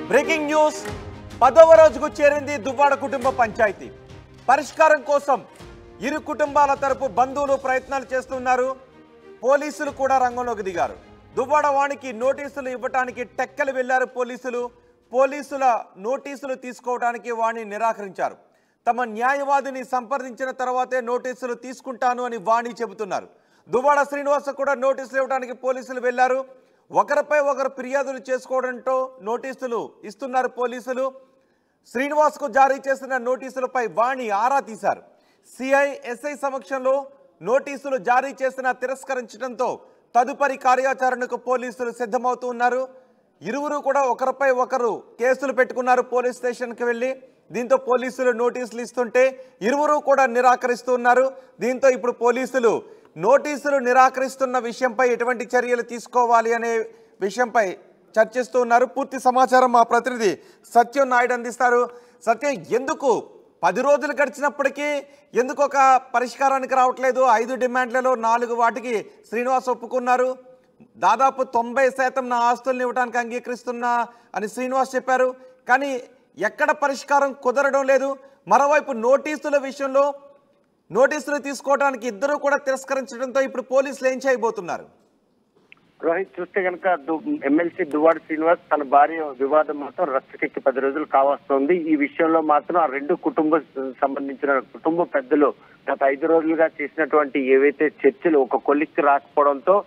Breaking news 10వ రోజుకు చేరింది దువ్వాడ కుటుంబ పంచాయతీ. పరిష్కారం కోసం ఇరు కుటుంబాల తరపు బంధువులు ప్రయత్నాలు చేస్తున్నారు. పోలీసులు కూడా రంగంలోకి దిగారు. దువ్వాడ వాణికి నోటీసులు ఇవ్వడానికి టెక్కలు వెళ్లారు పోలీసులు. పోలీసుల నోటీసులు తీసుకోవడానికి వాణి నిరాకరించారు. తమ న్యాయవాదిని సంప్రదించిన తర్వాతే నోటీసులు తీసుకుంటాను అని వాణి చెబుతున్నారు. దువ్వాడ శ్రీనివాస్ కూడా నోటీసులు ఇవ్వడానికి పోలీసులు వెళ్లారు. ఒకరిపై ఒకరు ఫిర్యాదులు చేసుకోవడంతో నోటీసులు ఇస్తున్నారు పోలీసులు. శ్రీనివాస్కు జారీ చేసిన నోటీసులపై వాణి ఆరా తీశారు. సిఐ ఎస్ఐ సమక్షంలో నోటీసులు జారీ చేసిన తిరస్కరించడంతో తదుపరి కార్యాచరణకు పోలీసులు సిద్ధమవుతున్నారు. ఇరువురు కూడా ఒకరిపై ఒకరు కేసులు పెట్టుకున్నారు పోలీస్ స్టేషన్కి వెళ్ళి. దీంతో పోలీసులు నోటీసులు ఇస్తుంటే ఇరువురు కూడా నిరాకరిస్తున్నారు. దీంతో ఇప్పుడు పోలీసులు నోటీసులు నిరాకరిస్తున్న విషయంపై ఎటువంటి చర్యలు తీసుకోవాలి అనే విషయంపై చర్చిస్తూ ఉన్నారు. పూర్తి సమాచారం మా ప్రతినిధి సత్యం నాయుడు అందిస్తారు. సత్యం, ఎందుకు 10 రోజులు గడిచినప్పటికీ ఎందుకు ఒక పరిష్కారానికి రావట్లేదు? 5 డిమాండ్లలో 4 వాటికి శ్రీనివాస్ ఒప్పుకున్నారు. దాదాపు 90% నా ఆస్తుల్ని ఇవ్వడానికి అంగీకరిస్తున్నా అని శ్రీనివాస్ చెప్పారు. కానీ ఎక్కడ పరిష్కారం కుదరడం లేదు. మరోవైపు నోటీసుల విషయంలో నోటీసులు తీసుకోవడానికి ఇద్దరు కూడా తిరస్కరించడంతో ఇప్పుడు పోలీసులు ఏం చేయబోతున్నారు? రోహిత్, చూస్తే కనుక ఎమ్మెల్సీ దువ్వాడ శ్రీనివాస్ తన భార్య వివాదం మాత్రం రచ్చకెక్కి 10 రోజులు కావస్తోంది. ఈ విషయంలో మాత్రం ఆ 2 సంబంధించిన కుటుంబ పెద్దలు గత 5 రోజులుగా చేసినటువంటి ఏవైతే చర్చలు ఒక కొలిక్కి రాకపోవడంతో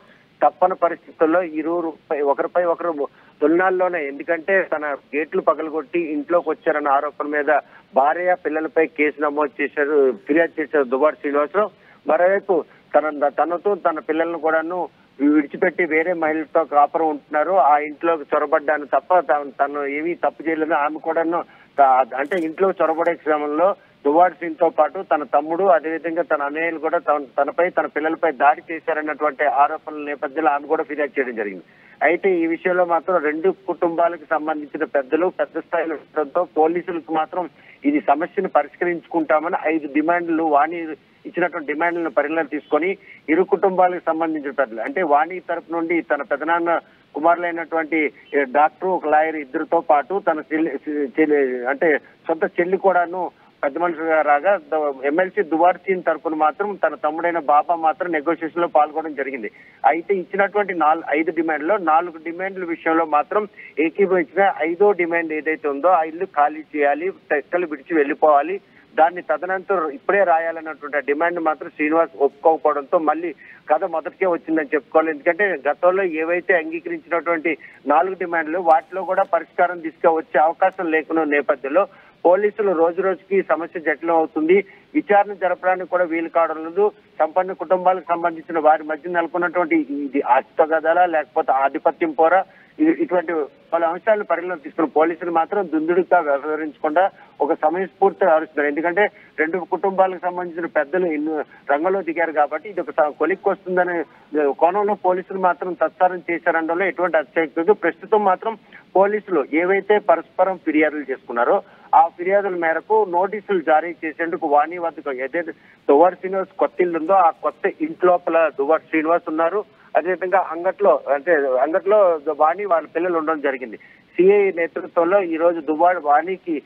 తప్పని పరిస్థితుల్లో ఇరువురు ఒకరిపై ఒకరు తొలినాల్లోనే, ఎందుకంటే తన గేట్లు పగలగొట్టి ఇంట్లోకి వచ్చారన్న ఆరోపణ మీద భార్య పిల్లలపై కేసు నమోదు చేశారు, ఫిర్యాదు చేశారు దువ్వాడ శ్రీనివాసరావు. మరోవైపు తనతో తన పిల్లలను కూడాను విడిచిపెట్టి వేరే మహిళలతో కాపురం ఉంటున్నారు. ఆ ఇంట్లోకి చొరబడ్డాను తప్ప తను ఏమీ తప్పు చేయలేదు. ఆమె కూడాను అంటే ఇంట్లో చొరబడే క్రమంలో దువ్వాడ శ్రీతో పాటు తన తమ్ముడు, అదేవిధంగా తన అన్నయ్యలు కూడా తనపై తన పిల్లలపై దాడి చేశారన్నటువంటి ఆరోపణల నేపథ్యంలో ఆమె కూడా ఫిర్యాదు చేయడం జరిగింది. అయితే ఈ విషయంలో మాత్రం 2 కుటుంబాలకు సంబంధించిన పెద్దలు పెద్ద స్థాయిలో ఉండడంతో పోలీసులకు మాత్రం ఇది సమస్యను పరిష్కరించుకుంటామని 5 డిమాండ్లు వాణి ఇచ్చినటువంటి డిమాండ్లను పరిగణన తీసుకొని ఇరు కుటుంబాలకు సంబంధించిన పెద్దలు, అంటే వాణి తరపు నుండి తన పెదనాన్న కుమారులైనటువంటి డాక్టర్, ఒక లాయర్, ఇద్దరితో పాటు తన అంటే సొంత చెల్లి కూడాను పెద్ద మనుషులుగా రాగా ఎమ్మెల్సీ దువ్వాడ శ్రీని తరపున మాత్రం తన తమ్ముడైన బాబా మాత్రం నెగోషియేషన్ లో పాల్గొనడం జరిగింది. అయితే ఇచ్చినటువంటి 5 డిమాండ్లో 4 డిమాండ్ల విషయంలో మాత్రం ఏకీభవించిన 5వ డిమాండ్ ఏదైతే ఉందో ఆ ఇల్లు ఖాళీ చేయాలి, టెక్కలు విడిచి వెళ్ళిపోవాలి, దాన్ని తదనంతరం ఇప్పుడే రాయాలన్నటువంటి డిమాండ్ మాత్రం శ్రీనివాస్ ఒప్పుకోకపోవడంతో మళ్ళీ కథ మొదటికే వచ్చిందని చెప్పుకోవాలి. ఎందుకంటే గతంలో ఏవైతే అంగీకరించినటువంటి 4 డిమాండ్లు వాటిలో కూడా పరిష్కారం తీసుకువచ్చే అవకాశం లేకున్న నేపథ్యంలో పోలీసులు రోజు రోజుకి సమస్య జటిలం అవుతుంది. విచారణ జరపడానికి కూడా వీలు కావడం లేదు. సంపన్న కుటుంబాలకు సంబంధించిన వారి మధ్య నెలకొన్నటువంటి ఇది ఆస్తిగదాలా లేకపోతే ఆధిపత్యం పోరా, ఇటువంటి పలు అంశాలను పరిగణలోకి తీసుకున్న పోలీసులు మాత్రం దుందుడుగా వ్యవహరించకుండా ఒక సమయస్ఫూర్తిగా వ్యవహరిస్తున్నారు. ఎందుకంటే 2 కుటుంబాలకు సంబంధించిన పెద్దలు రంగంలో దిగారు కాబట్టి ఇది ఒక కొలిక్కి వస్తుందనే కోణంలో పోలీసులు మాత్రం తత్సారం చేశారనడంలో ఎటువంటి అతిశయోక్తి లేదు. ప్రస్తుతం మాత్రం పోలీసులు ఏవైతే పరస్పరం ఫిర్యాదులు చేసుకున్నారో ఆ ఫిర్యాదుల మేరకు నోటీసులు జారీ చేసేందుకు వాణి వద్దకు ఏదైతే దువ్వాడ శ్రీనివాస్ కొత్త ఇల్లు ఉందో ఆ కొత్త ఇంట్లోపల దువ్వాడ శ్రీనివాస్ ఉన్నారు. అదేవిధంగా అంగట్లో వాణి వాళ్ళ పిల్లలు ఉండడం జరిగింది. సిఐ నేతృత్వంలో ఈ రోజు దువ్వాడ వాణికి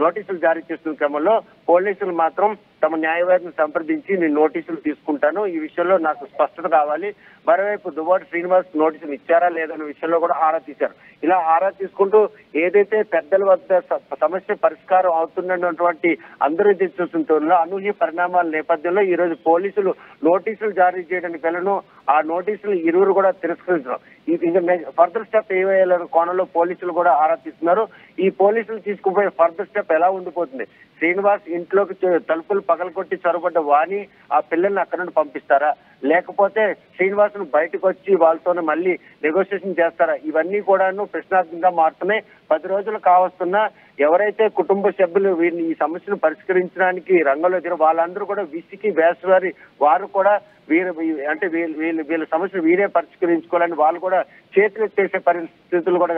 నోటీసులు జారీ చేస్తున్న క్రమంలో పోలీసులు మాత్రం తమ న్యాయవాదిని సంప్రదించి నేను నోటీసులు తీసుకుంటాను, ఈ విషయంలో నాకు స్పష్టత కావాలి. మరోవైపు దువ్వాడ శ్రీనివాస్ నోటీసులు ఇచ్చారా లేదన్న విషయంలో కూడా ఆరా తీశారు. ఇలా ఆరా తీసుకుంటూ ఏదైతే పెద్దల వద్ద సమస్య పరిష్కారం అవుతున్నటువంటి అందరూ చూస్తుందో అనూహ్య పరిణామాల నేపథ్యంలో ఈ రోజు పోలీసులు నోటీసులు జారీ చేయడానికి వెళ్ళను. ఆ నోటీసులు ఇరువురు కూడా తిరస్కరించడం, ఇంకా ఫర్దర్ స్టెప్ ఏవేయాలన్న కోణంలో పోలీసులు కూడా ఆరా తీస్తున్నారు. ఈ పోలీసులు తీసుకుపోయే ఫర్దర్ స్టెప్ ఎలా ఉండిపోతుంది? శ్రీనివాస్ ఇంట్లోకి తలుపులు పగలగొట్టి చొరబడ్డ వాణి ఆ పిల్లల్ని అక్కడ నుండి పంపిస్తారా, లేకపోతే శ్రీనివాస్ ను బయటకు వచ్చి వాళ్ళతోనే మళ్ళీ నెగోషియేషన్ చేస్తారా? ఇవన్నీ కూడాను ప్రశ్నార్థంగా మారుతున్నాయి. 10 రోజులు కావస్తున్నా ఎవరైతే కుటుంబ సభ్యులు వీరిని ఈ సమస్యను పరిష్కరించడానికి రంగంలో దిగిన వాళ్ళందరూ కూడా విసికి వేసవారి వారు కూడా వీళ్ళ సమస్యలు వీరే పరిష్కరించుకోవాలని వాళ్ళు కూడా చేతులు ఎత్తేసే పరిస్థితులు కూడా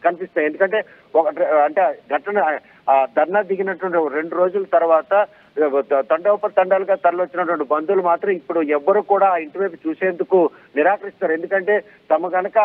కనిపిస్తాయి. ఎందుకంటే ఘటన ధర్నా దిగినటువంటి 2 రోజుల తర్వాత తండాలుగా తరలివచ్చినటువంటి బంధువులు మాత్రం ఇప్పుడు ఎవ్వరు కూడా ఆ ఇంటి వైపు చూసేందుకు నిరాకరిస్తారు. ఎందుకంటే తమ గనక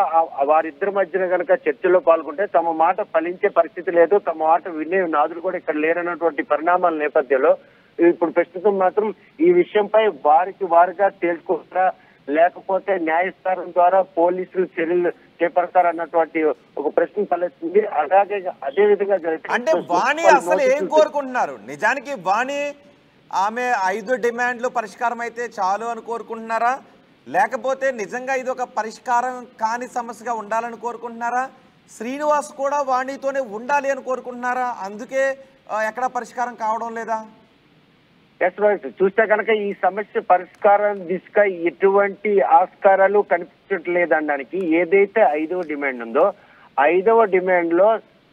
వారిద్దరి మధ్యన గనక చర్చల్లో పాల్గొంటే తమ మాట ఫలించే పరిస్థితి లేదు, తమ మాట వినే నాదులు కూడా ఇక్కడ లేరన్నటువంటి పరిణామాల నేపథ్యంలో ఇప్పుడు ప్రస్తుతం మాత్రం ఈ విషయంపై వారికి వారుగా తేల్చుకుంటారా లేకపోతే న్యాయస్థానం ద్వారా పోలీసులు చర్యలు చేపడతారన్నటువంటి ఒక ప్రశ్న తలెత్తుంది. అలాగే అదే విధంగా అంటే వాణి అసలు ఏం కోరుకుంటున్నారు? నిజానికి వాణి ఆమె 5 డిమాండ్లు పరిష్కారం అయితే చాలు అని కోరుకుంటున్నారా, లేకపోతే నిజంగా ఇది ఒక పరిష్కారం కాని సమస్యగా ఉండాలని కోరుకుంటున్నారా? శ్రీనివాస్ కూడా వాణితోనే ఉండాలి అని కోరుకుంటున్నారా? అందుకే ఎక్కడ పరిష్కారం కావడం లేదా? చూస్తే కనుక ఈ సమస్య పరిష్కారం దిశగా ఎటువంటి ఆస్కారాలు కనిపించట్లేదనడానికి ఏదైతే 5వ డిమాండ్ ఉందో 5వ డిమాండ్ లో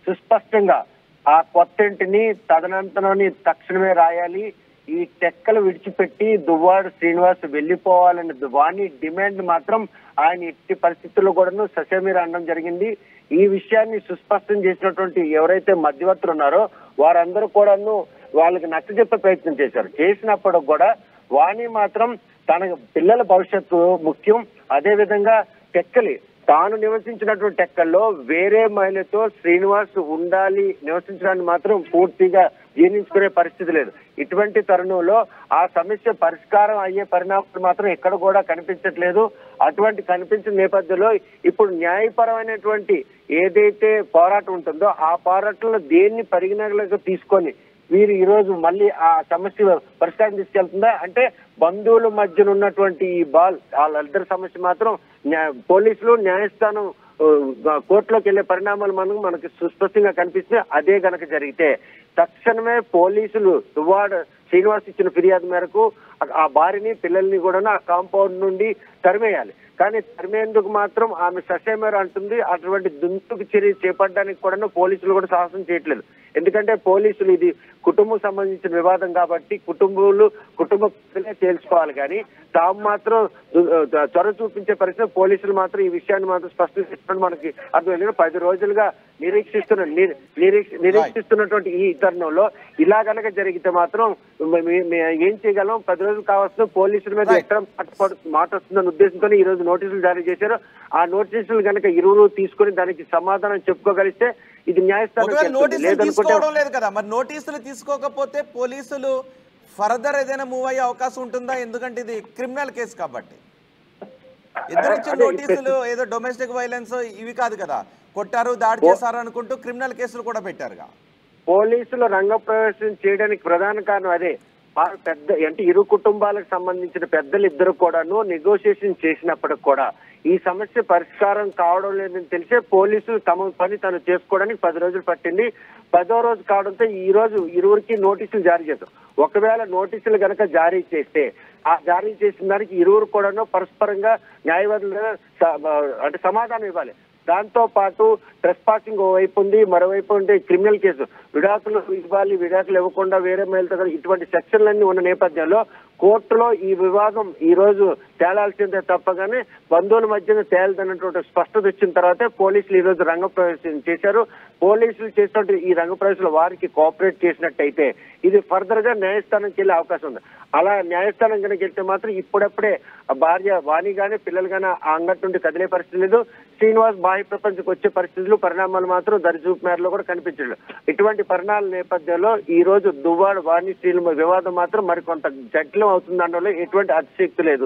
సుస్పష్టంగా ఆ కొత్త ఇంటిని తదనంతరాన్ని తక్షణమే రాయాలి, ఈ టెక్కలు విడిచిపెట్టి దువ్వాడ శ్రీనివాస్ వెళ్లిపోవాలనే వాణి డిమాండ్ మాత్రం ఆయన ఎట్టి పరిస్థితుల్లో కూడాను ససేమీర అనడం జరిగింది. ఈ విషయాన్ని సుస్పష్టం చేసినటువంటి ఎవరైతే మధ్యవర్తులు ఉన్నారో వారందరూ కూడాను వాళ్ళకి నచ్చజెప్పే ప్రయత్నం చేసినప్పుడు కూడా వాణి మాత్రం తన పిల్లల భవిష్యత్తు ముఖ్యం, అదే విధంగా టెక్కలి తాను నివసించినటువంటి టెక్కల్లో వేరే మహిళతో శ్రీనివాస్ ఉండాలి నివసించడానికి మాత్రం పూర్తిగా జీర్ణించుకునే పరిస్థితి లేదు. ఇటువంటి తరుణంలో ఆ సమస్య పరిష్కారం అయ్యే పరిణామాలు మాత్రం ఎక్కడ కూడా కనిపించట్లేదు. అటువంటి కనిపించిన నేపథ్యంలో ఇప్పుడు న్యాయపరమైనటువంటి ఏదైతే పోరాటం ఉంటుందో ఆ పోరాటంలో దేన్ని పరిగణలోకి తీసుకొని వీరు ఈ రోజు మళ్ళీ ఆ సమస్య పరిష్కారం తీసుకెళ్తుందా అంటే బంధువుల మధ్యన ఉన్నటువంటి ఈ వాళ్ళిద్దరి సమస్య మాత్రం పోలీసులు న్యాయస్థానం కోర్టులోకి వెళ్లే పరిణామాలు మనకి సుస్పష్టంగా కనిపిస్తున్నాయి. అదే గనక జరిగితే తక్షణమే పోలీసులు దువ్వాడ శ్రీనివాస్ ఇచ్చిన ఫిర్యాదు మేరకు ఆ భార్యని పిల్లల్ని కూడా ఆ కాంపౌండ్ నుండి తరిమేయాలి. కానీ తరిమేందుకు మాత్రం ఆమె ససేమేర అంటుంది. అటువంటి దుంతుకు చర్య చేపట్టడానికి కూడా పోలీసులు కూడా సాహసం చేయట్లేదు. ఎందుకంటే పోలీసులు ఇది కుటుంబం సంబంధించిన వివాదం కాబట్టి కుటుంబ తేల్చుకోవాలి, కానీ తాము మాత్రం చొరవ చూపించే పరిస్థితి పోలీసులు మాత్రం ఈ విషయాన్ని మాత్రం స్పష్టం చేస్తున్నట్టు మనకి అర్థం. 10 రోజులుగా నిరీక్షిస్తున్నటువంటి ఈ తరుణంలో ఇలా గనక జరిగితే మాత్రం ఏం చేయగలం? 10 రోజులు కావాల్సిన పోలీసుల మీద ఎక్కడ మాట వస్తుందన్న ఉద్దేశంతో ఈ రోజు నోటీసులు జారీ చేశారు. ఆ నోటీసులు గనక ఇరువురు తీసుకుని దానికి సమాధానం చెప్పుకోగలిస్తే ఇది న్యాయస్థానం లేదు కదా. మరి నోటీసులు తీసుకోకపోతే పోలీసులు ఫర్దర్ ఏదైనా మూవ్ అయ్యే అవకాశం ఉంటుందా? ఎందుకంటే ఇది క్రిమినల్ కేసు కాబట్టి. ఇద్దరిచ్చిన నోటీసులు ఏదో డొమెస్టిక్ వైలెన్స్ ఇవి కాదు కదా, కొట్టారు దాడి చేశారు అనుకుంటూ క్రిమినల్ కేసులు కూడా పెట్టారుగా. పోలీసులు రంగప్రవేశం చేయడానికి ప్రధాన కారణం అదే. అంటే ఇరు కుటుంబాలకు సంబంధించిన పెద్దలు ఇద్దరు కూడాను నెగోషియేషన్ చేసినప్పటికి కూడా ఈ సమస్య పరిష్కారం కావడం లేదని తెలిసే పోలీసులు తమ పని తను చేసుకోవడానికి 10 రోజులు పట్టింది. 10వ రోజు కావడంతో ఈ రోజు ఇరువురికి నోటీసులు జారీ చేశారు. ఒకవేళ నోటీసులు గనక జారీ చేస్తే ఆ జారీ చేసిన దానికి ఇరువురు కూడాను పరస్పరంగా న్యాయవాదులు అంటే సమాధానం ఇవ్వాలి. దాంతో పాటు ట్రెస్ పాసింగ్ ఓవైపు ఉంది, మరోవైపు ఉంటే క్రిమినల్ కేసు విడాకులు ఇవ్వాలి, విడాకులు ఇవ్వకుండా వేరే మహిళతో ఇటువంటి సెక్షన్లన్నీ ఉన్న నేపథ్యంలో కోర్టులో ఈ వివాదం ఈ రోజు తేలాల్సిందే తప్పగానే బంధువుల మధ్యన తేలదన్నటువంటి స్పష్టత వచ్చిన తర్వాతే పోలీసులు ఈ రోజు రంగప్రవేశం చేశారు. పోలీసులు చేసినట్టు ఈ రంగప్రవేశంలో వారికి కోఆపరేట్ చేసినట్టయితే ఇది ఫర్దర్ గా న్యాయస్థానంకి వెళ్లే అవకాశం ఉంది. అలా న్యాయస్థానం కనుక వెళ్తే మాత్రం ఇప్పుడప్పుడే భార్య వాణి గానీ పిల్లలు గానీ ఆ అంగటి నుండి కదిలే పరిస్థితి లేదు. శ్రీనివాస్ బాహ్య ప్రపంచకు వచ్చే పరిస్థితులు పరిణామాలు మాత్రం దరిచూపు మేరలో కూడా కనిపించలేదు. ఇటువంటి పరిణామాల నేపథ్యంలో ఈ రోజు దువ్వాడ వాణి శ్రీనివాస్ వివాదం మాత్రం మరికొంత జటిలం అవుతుందనలో ఎటువంటి అతిశక్తి లేదు.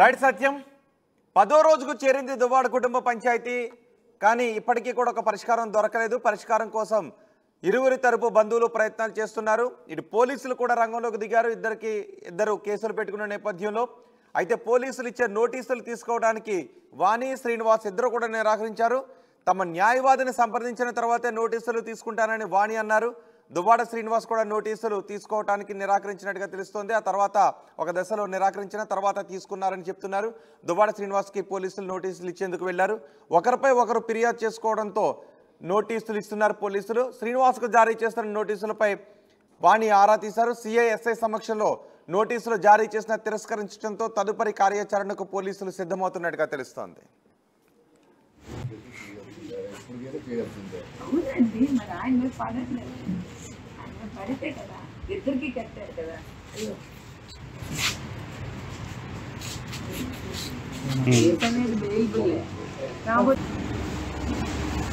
రైట్ సత్యం, 10వ రోజుకు చేరింది దువ్వాడ కుటుంబ పంచాయతీ, కానీ ఇప్పటికీ కూడా ఒక పరిష్కారం దొరకలేదు. పరిష్కారం కోసం ఇరువురి తరపు బంధువులు ప్రయత్నాలు చేస్తున్నారు. ఇటు పోలీసులు కూడా రంగంలోకి దిగారు. ఇద్దరు కేసులు పెట్టుకున్న నేపథ్యంలో అయితే పోలీసులు ఇచ్చే నోటీసులు తీసుకోవడానికి వాణి శ్రీనివాస్ ఇద్దరు కూడా నిరాకరించారు. తమ న్యాయవాదిని సంప్రదించిన తర్వాతే నోటీసులు తీసుకుంటానని వాణి అన్నారు. దువ్వాడ శ్రీనివాస్ కూడా నోటీసులు తీసుకోవడానికి నిరాకరించినట్టుగా తెలుస్తోంది. ఆ తర్వాత ఒక దశలో నిరాకరించిన తర్వాత తీసుకున్నారని చెప్తున్నారు. దువ్వాడ శ్రీనివాస్కి పోలీసులు నోటీసులు ఇచ్చేందుకు వెళ్లారు. ఒకరిపై ఒకరు ఫిర్యాదు చేసుకోవడంతో నోటీసులు ఇస్తున్నారు పోలీసులు. శ్రీనివాస్కు జారీ చేస్తున్న నోటీసులపై వాణి ఆరా తీశారు. సిఐ సమక్షంలో నోటీసులు జారీ చేసిన తిరస్కరించడంతో తదుపరి కార్యాచరణకు పోలీసులు సిద్ధమవుతున్నట్టుగా తెలుస్తోంది. అవునండి, మరి ఆయన పడట్లేదు, ఆయన పడితే కదా ఇద్దరికి కట్టారు కదా. కేసు అనేది బెయిల్బుల్ కాబట్టి